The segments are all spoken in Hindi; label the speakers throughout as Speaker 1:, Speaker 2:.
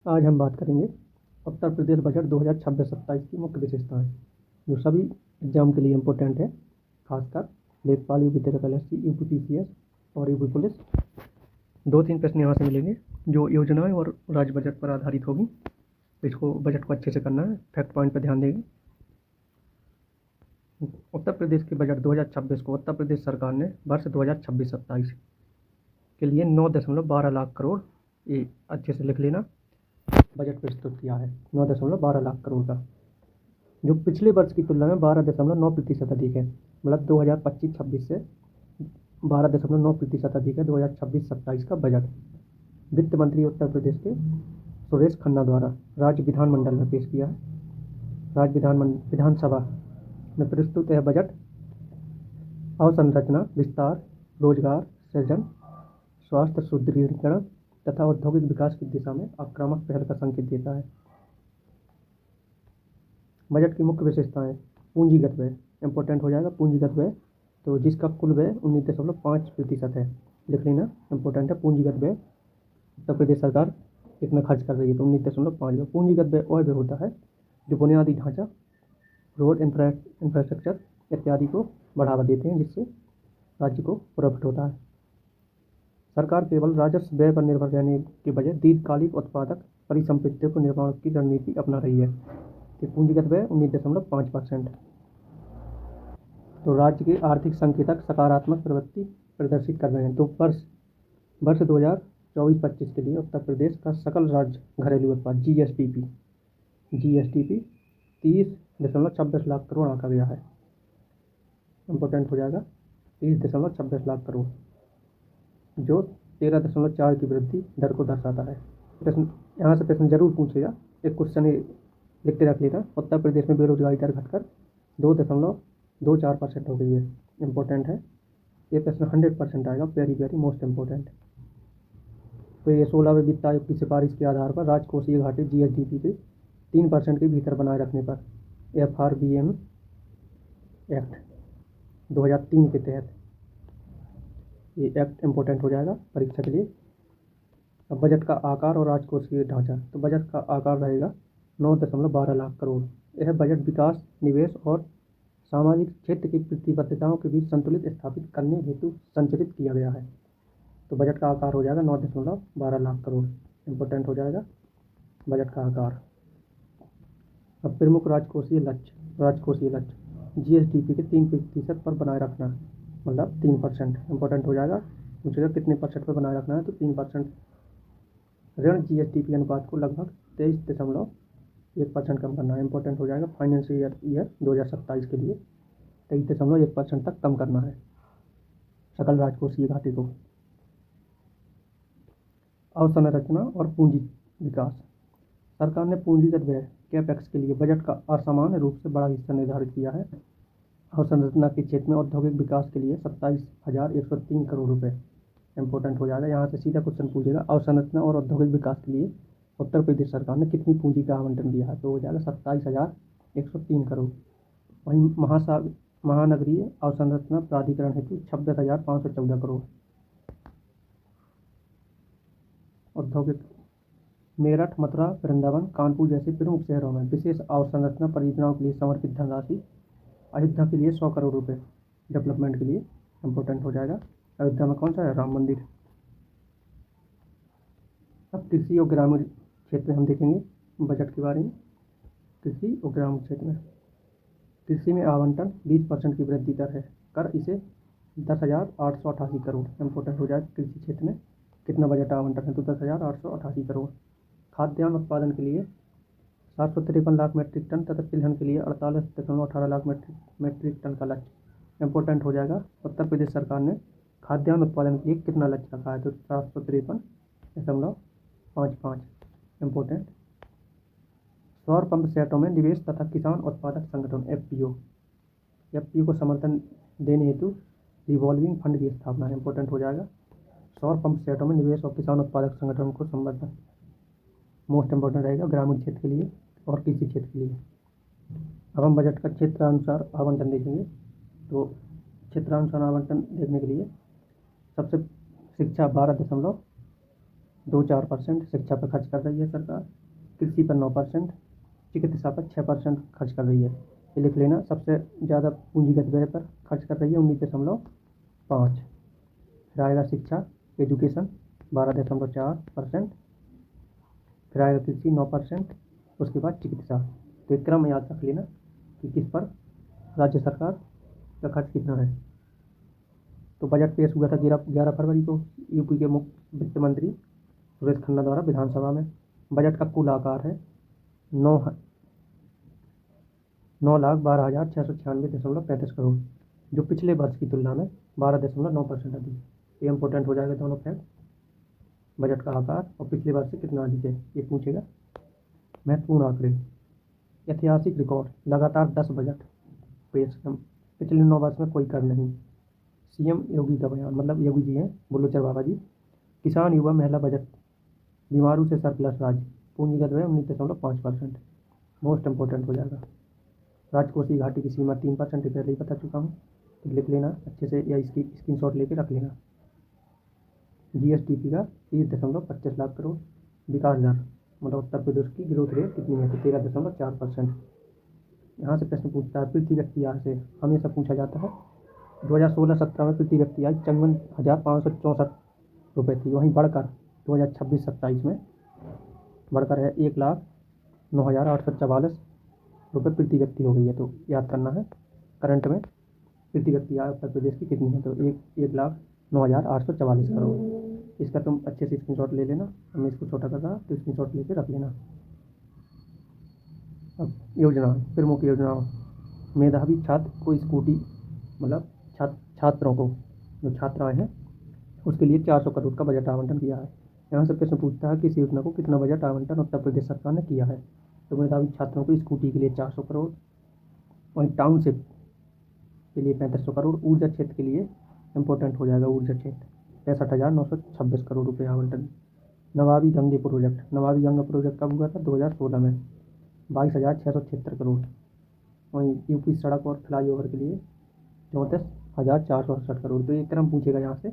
Speaker 1: आज हम बात करेंगे उत्तर प्रदेश बजट 2026-27 की मुख्य विशेषताएं, जो सभी एग्जाम के लिए इम्पोर्टेंट है, खासकर लेखपाल, यूपी तिरक एलएससी, यूपी पीसीएस और यूपी पुलिस। 2-3 प्रश्न यहाँ से मिलेंगे जो योजनाएं और राज्य बजट पर आधारित होगी। इसको बजट को अच्छे से करना है, फैक्ट पॉइंट पर ध्यान देंगे। उत्तर प्रदेश के बजट 2026 को उत्तर प्रदेश सरकार ने वर्ष 2026-27 के लिए 9.12 लाख करोड़, ये अच्छे से लिख लेना, बजट प्रस्तुत किया है। 9.12 लाख करोड़ का, जो पिछले वर्ष की तुलना में 12.9% अधिक है। मतलब 2025-26 से 12.9% अधिक है 2026-27 का बजट। वित्त मंत्री उत्तर प्रदेश के सुरेश खन्ना द्वारा राज्य विधानमंडल में पेश किया है। राज्य विधानसभा में प्रस्तुत है बजट अवसंरचना विस्तार, रोजगार सृजन, स्वास्थ्य सुदृढ़ीकरण तथा औद्योगिक विकास की दिशा में आक्रामक पहल का संकेत देता है। बजट की मुख्य विशेषताएं, पूंजीगत व्यय इंपॉर्टेंट हो जाएगा। पूंजीगत व्यय तो जिसका कुल व्यय 19.5% है, लिख लेना, इंपॉर्टेंट है। पूंजीगत व्यय उत्तर प्रदेश सरकार कितना खर्च कर रही है, तो 19.5। पूंजीगत व्यय वह व्यय होता है जो बुनियादी ढांचा, रोड इंफ्रास्ट्रक्चर इत्यादि को बढ़ावा देते हैं, जिससे राज्य को प्रॉफिट होता है। सरकार केवल राजस्व व्यय पर निर्भर रहने के बजाय दीर्घकालिक उत्पादक परिसंपत्तियों को निर्माण की रणनीति अपना रही है। तो पूंजीगत व्यय 19.5%। तो राज्य के आर्थिक संकेतक सकारात्मक प्रवृत्ति प्रदर्शित कर रहे हैं। तो वर्ष 2024-25 के लिए उत्तर प्रदेश का सकल राज्य घरेलू उत्पाद जीएसडीपी 30.26 लाख करोड़ आंका गया है। इम्पोर्टेंट हो जाएगा, 30.26 लाख करोड़, जो 13.4 की वृद्धि दर को दर्शाता है। प्रश्न यहाँ से प्रश्न जरूर पूछेगा, एक क्वेश्चन लिख के रख लेना। उत्तर प्रदेश में बेरोजगारी दर घटकर 2.24% हो गई है। इम्पोर्टेंट है, ये प्रश्न 100% आएगा, वेरी वेरी मोस्ट इम्पोर्टेंट। तो ये 16वें वित्त आयोग की सिफारिश के आधार पर राजकोषीय घाटे जीएसडीपी के 3% के भीतर बनाए रखने पर FRBM एक्ट 2003 के तहत ये एक्ट इम्पोर्टेंट हो जाएगा परीक्षा के लिए। अब बजट का आकार और राजकोषीय ढांचा, तो बजट का आकार रहेगा 9.12 लाख करोड़। यह बजट विकास, निवेश और सामाजिक क्षेत्र की प्रतिबद्धताओं के बीच संतुलित स्थापित करने हेतु संचालित किया गया है। तो बजट का आकार हो जाएगा 9.12 लाख करोड़, इम्पोर्टेंट हो जाएगा बजट का आकार। अब प्रमुख राजकोषीय लक्ष्य जीएसडीपी के 3% पर बनाए रखना, मतलब 3%, इम्पोर्टेंट हो जाएगा। पूछेगा कितने परसेंट पर बनाए रखना है, तो 3%। ऋण जीएसडीपी अनुपात को लगभग 23.1% कम करना है, इम्पोर्टेंट हो जाएगा। फाइनेंशियल ईयर 2027 के लिए 23.1% तक कम करना है सकल राजकोषीय घाटे को। अवसंरचना और पूंजी विकास, सरकार ने पूंजीगत व्यय कैपेक्स के लिए बजट का असामान्य रूप से बड़ा हिस्सा निर्धारित किया है। अवसंरचना के क्षेत्र में औद्योगिक विकास के लिए 27,103 करोड़ रुपए, इम्पोर्टेंट हो जाएगा। यहाँ से सीधा क्वेश्चन पूछेगा, अवसंरचना और औद्योगिक विकास के लिए उत्तर प्रदेश सरकार ने कितनी पूंजी का आवंटन दिया है, तो हो जाएगा 27,103 करोड़। वहीं महानगरीय अवसंरचना प्राधिकरण हेतु 26,514 करोड़। औद्योगिक मेरठ, मथुरा, वृंदावन, कानपुर जैसे प्रमुख शहरों में विशेष अवसंरचना परियोजनाओं के लिए समर्पित धनराशि। अयोध्या के लिए 100 करोड़ रुपए डेवलपमेंट के लिए, इम्पोर्टेंट हो जाएगा। अयोध्या में कौन सा है, राम मंदिर। अब कृषि और ग्रामीण क्षेत्र में हम देखेंगे बजट के बारे में। कृषि और ग्रामीण क्षेत्र में कृषि में आवंटन 20% की वृद्धि दर है, कर इसे 10,888 करोड़, इम्पोर्टेंट हो जाएगा। कृषि क्षेत्र में कितना बजट आवंटन है, तो 10,888 करोड़। खाद्यान्न उत्पादन के लिए 753 लाख मीट्रिक टन तथा तिलहन के लिए 48.18 लाख मीट्रिक टन का लक्ष्य, इम्पोर्टेंट हो जाएगा। उत्तर प्रदेश सरकार ने खाद्यान्न उत्पादन के लिए कितना लक्ष्य रखा है, तो 753.55, इम्पोर्टेंट। सौर पंप सेटों में निवेश तथा किसान उत्पादक संगठन एफपीओ को समर्थन देने हेतु रिवॉल्विंग फंड की स्थापना, इम्पोर्टेंट हो जाएगा। सौर पंप सेटों में निवेश और किसान उत्पादक संगठन को संवर्धन, मोस्ट इम्पोर्टेंट रहेगा ग्रामीण क्षेत्र के लिए और कृषि क्षेत्र के लिए। अब हम बजट का क्षेत्रानुसार आवंटन देखेंगे। तो क्षेत्रानुसार आवंटन देखने के लिए सबसे शिक्षा 2-4% शिक्षा पर खर्च कर रही है सरकार, कृषि पर 9%, चिकित्सा पर 6% खर्च कर रही है। ये लिख लेना। सबसे ज़्यादा पूंजीगत व्यय पर खर्च कर रही है 19.5। फिर आएगा शिक्षा, एजुकेशन 12.4%, फिर आएगा कृषि 9%, उसके बाद चिकित्सा। तो एक क्रम याद रख लेना कि किस पर राज्य सरकार का खर्च कितना है। तो बजट पेश हुआ था 11 फरवरी को यूपी के मुख्य वित्त मंत्री सुरेश खन्ना द्वारा विधानसभा में। बजट का कुल आकार है 9,12,696.35 करोड़, जो पिछले वर्ष की तुलना में 12.9% अधिक। ये इंपॉर्टेंट हो जाएगा दोनों फैक्ट, बजट का आकार और पिछले वर्ष से कितना अधिक है ये पूछेगा। महत्वपूर्ण आंकड़े, ऐतिहासिक रिकॉर्ड, लगातार 10 बजट पेश, पिछले 9 वर्ष में कोई कर नहीं। सीएम योगी का बयान, मतलब योगी जी हैं, बुल्लोचर बाबा जी। किसान युवा महिला बजट, बीमारू से सरप्लस राज्य, पूंजीगत व्यय 19.5%, मोस्ट इंपॉर्टेंट हो जाएगा। राजकोषीय घाटे की सीमा 3%, पहले ही बता चुका हूँ, तो लिख लेना अच्छे से या इसकी स्क्रीनशॉट लेके रख लेना। जीएसडीपी का 30.25 लाख करोड़। विकास दर, मतलब उत्तर प्रदेश की ग्रोथ रेट कितनी है, तो 13.4%। यहाँ से प्रश्न पूछता है प्रति व्यक्ति आय से, हमेशा पूछा जाता है। 2016-17 में प्रति व्यक्ति आय 54,564 रुपये थी, वहीं बढ़कर 2026-27 में बढ़कर है 1,09,844 रुपये प्रति व्यक्ति हो गई है। तो याद करना है करंट में प्रति व्यक्ति आय उत्तर प्रदेश की कितनी है, तो 1,09,844 करोड़। इसका तुम अच्छे से स्क्रीनशॉट ले लेना। मैं इसको छोटा कर रहा तो स्क्रीनशॉट लेके रख लेना। अब योजना, प्रमुख योजनाओं, मेधावी छात्र को स्कूटी, मतलब छात्रों को, जो छात्राएं हैं उसके लिए 400 करोड़ का बजट आवंटन किया है। यहाँ से प्रश्न पूछता है कि इस योजना को कितना बजट आवंटन उत्तर प्रदेश सरकार ने किया है, तो मेधावी छात्रों को स्कूटी के लिए 400 करोड़, वहीं टाउनशिप के लिए 3500 करोड़, ऊर्जा क्षेत्र के लिए इंपॉर्टेंट हो जाएगा ऊर्जा क्षेत्र 65,926 करोड़ रुपये आवंटन। नमामि गंगे प्रोजेक्ट, नमामि गंगा प्रोजेक्ट कब हुआ था, 2016 में, 22,676 करोड़। वहीं यूपी सड़क और फ्लाईओवर के लिए 34,468 करोड़। तो ये क्रम पूछेगा यहाँ से,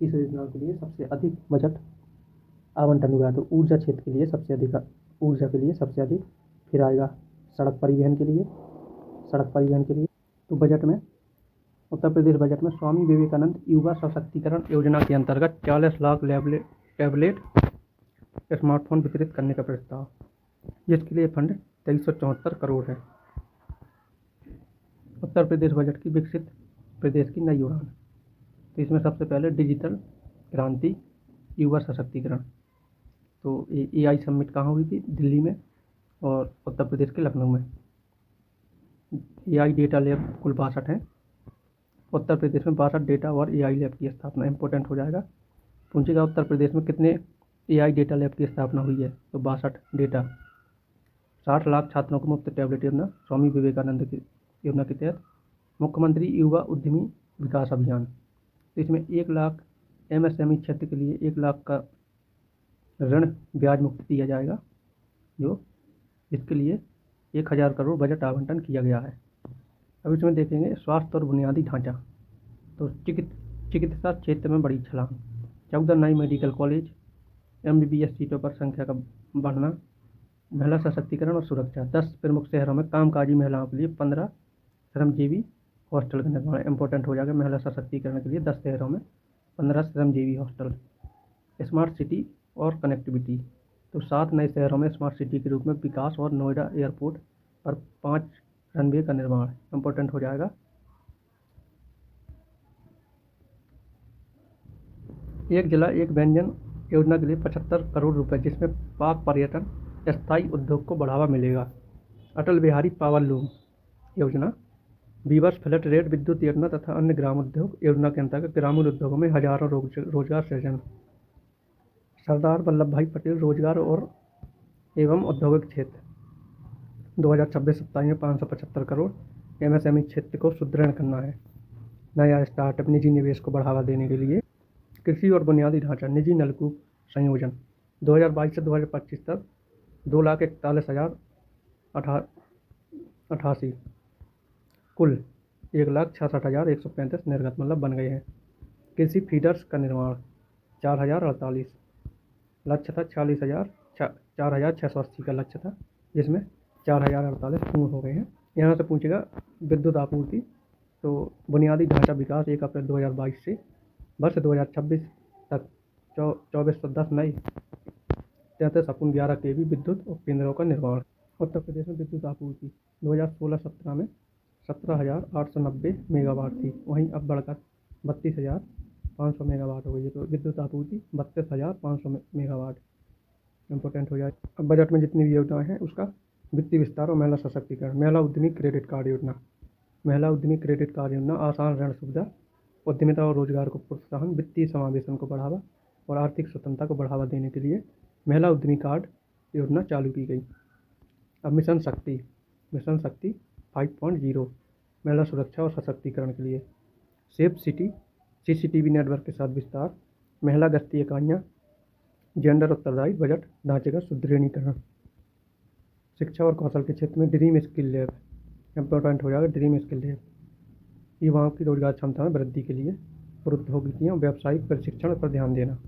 Speaker 1: इस योजना के लिए सबसे अधिक बजट आवंटन हुआ है, तो ऊर्जा क्षेत्र के लिए सबसे अधिक, ऊर्जा के लिए सबसे अधिक। फिर आएगा सड़क परिवहन के लिए, तो बजट में, उत्तर प्रदेश बजट में स्वामी विवेकानंद युवा सशक्तिकरण योजना के अंतर्गत 40 लाख टैबलेट स्मार्टफोन वितरित करने का प्रस्ताव, जिसके लिए फंड 2374 करोड़ है। उत्तर प्रदेश बजट की विकसित प्रदेश की नई उड़ान, तो इसमें सबसे पहले डिजिटल क्रांति, युवा सशक्तिकरण। तो AI समिट कहाँ हुई थी, दिल्ली में, और उत्तर प्रदेश के लखनऊ में। AI डेटा लैब कुल 62 हैं, उत्तर प्रदेश में 62 डेटा और AI लैब की स्थापना, इंपॉर्टेंट हो जाएगा। पूछेगा उत्तर प्रदेश में कितने AI डेटा लैब की स्थापना हुई है, तो 62 डेटा। 60 लाख छात्रों को मुफ्त टैबलेट योजना, स्वामी विवेकानंद की योजना के तहत। मुख्यमंत्री युवा उद्यमी विकास अभियान, तो इसमें 1 लाख MSME क्षेत्र के लिए 1 लाख का ऋण ब्याज मुक्त दिया जाएगा, जो इसके लिए 1000 करोड़ बजट आवंटन किया गया है। अब इसमें देखेंगे स्वास्थ्य और बुनियादी ढांचा, तो चिकित्सा क्षेत्र में बड़ी छलांग, 14 नए मेडिकल कॉलेज, MBBS सीटों पर संख्या का बढ़ना, महिला सशक्तिकरण और सुरक्षा, 10 प्रमुख शहरों में कामकाजी महिलाओं के लिए 15 श्रमजीवी हॉस्टल का निर्माण, इंपॉर्टेंट हो जाएगा। महिला सशक्तिकरण के लिए 10 शहरों में 15 श्रमजीवी हॉस्टल। स्मार्ट सिटी और कनेक्टिविटी, तो 7 नए शहरों में स्मार्ट सिटी के रूप में विकास और नोएडा एयरपोर्ट पर 5 रनवे का निर्माण, इंपॉर्टेंट हो जाएगा। एक जिला एक व्यंजन योजना के लिए 75 करोड़ रुपए, जिसमें पाक पर्यटन स्थायी उद्योग को बढ़ावा मिलेगा। अटल बिहारी पावर लूम योजना, वीवर्स फ्लैट रेट विद्युत योजना तथा अन्य ग्राम उद्योग योजना के अंतर्गत ग्रामीण उद्योगों में हजारों रोजगार सृजन। सरदार वल्लभ भाई पटेल रोजगार और एवं औद्योगिक क्षेत्र, 2026-27 में 575 करोड़। MSME क्षेत्र को सुदृढ़ करना है, नया स्टार्टअप, निजी निवेश को बढ़ावा देने के लिए। कृषि और बुनियादी ढांचा, निजी नलकूप संयोजन, 2022 से 2025 तक 2,41,088, कुल 1,66,135 निर्गत, मतलब बन गए हैं। कृषि फीडर्स का निर्माण 4,048, लक्ष्य था 4,680 का लक्ष्य था, जिसमें 4,048 पूर्ण हो गए हैं। यहाँ से पूछेगा विद्युत आपूर्ति, तो बुनियादी ढांचा विकास 1 अप्रैल 2022 से वर्ष 2026 तक 2410 नए 33.11 kV विद्युत उपकेंद्रों का निर्माण। उत्तर प्रदेश में विद्युत आपूर्ति 2016-17 में 17,890 मेगावाट थी, वहीं अब बढ़कर 32,500 मेगावाट हो गई है। तो विद्युत आपूर्ति 32,500 मेगावाट इम्पोर्टेंट हो जाए। अब बजट में जितनी भी योजनाएं हैं उसका वित्तीय विस्तार और महिला सशक्तिकरण। महिला उद्यमी क्रेडिट कार्ड योजना। महिला उद्यमी क्रेडिट कार्ड योजना आसान ऋण सुविधा, उद्यमिता और रोजगार को प्रोत्साहन, वित्तीय समावेशन को बढ़ावा और आर्थिक स्वतंत्रता को बढ़ावा देने के लिए महिला उद्यमी कार्ड योजना चालू की गई। अब मिशन शक्ति 5.0 महिला सुरक्षा और सशक्तिकरण के लिए सेफ सिटी CCTV नेटवर्क के साथ विस्तार, महिला गश्ती इकाइयाँ, जेंडर उत्तरदायी बजट ढांचे का सुदृढ़ीकरण। शिक्षा और कौशल के क्षेत्र में ड्रीम स्किल लैब इम्पोर्टेंट हो जाएगा। ड्रीम स्किल लैब युवाओं की रोजगार क्षमता में वृद्धि के लिए प्रौद्योगिकियों व्यावसायिक प्रशिक्षण पर ध्यान देना।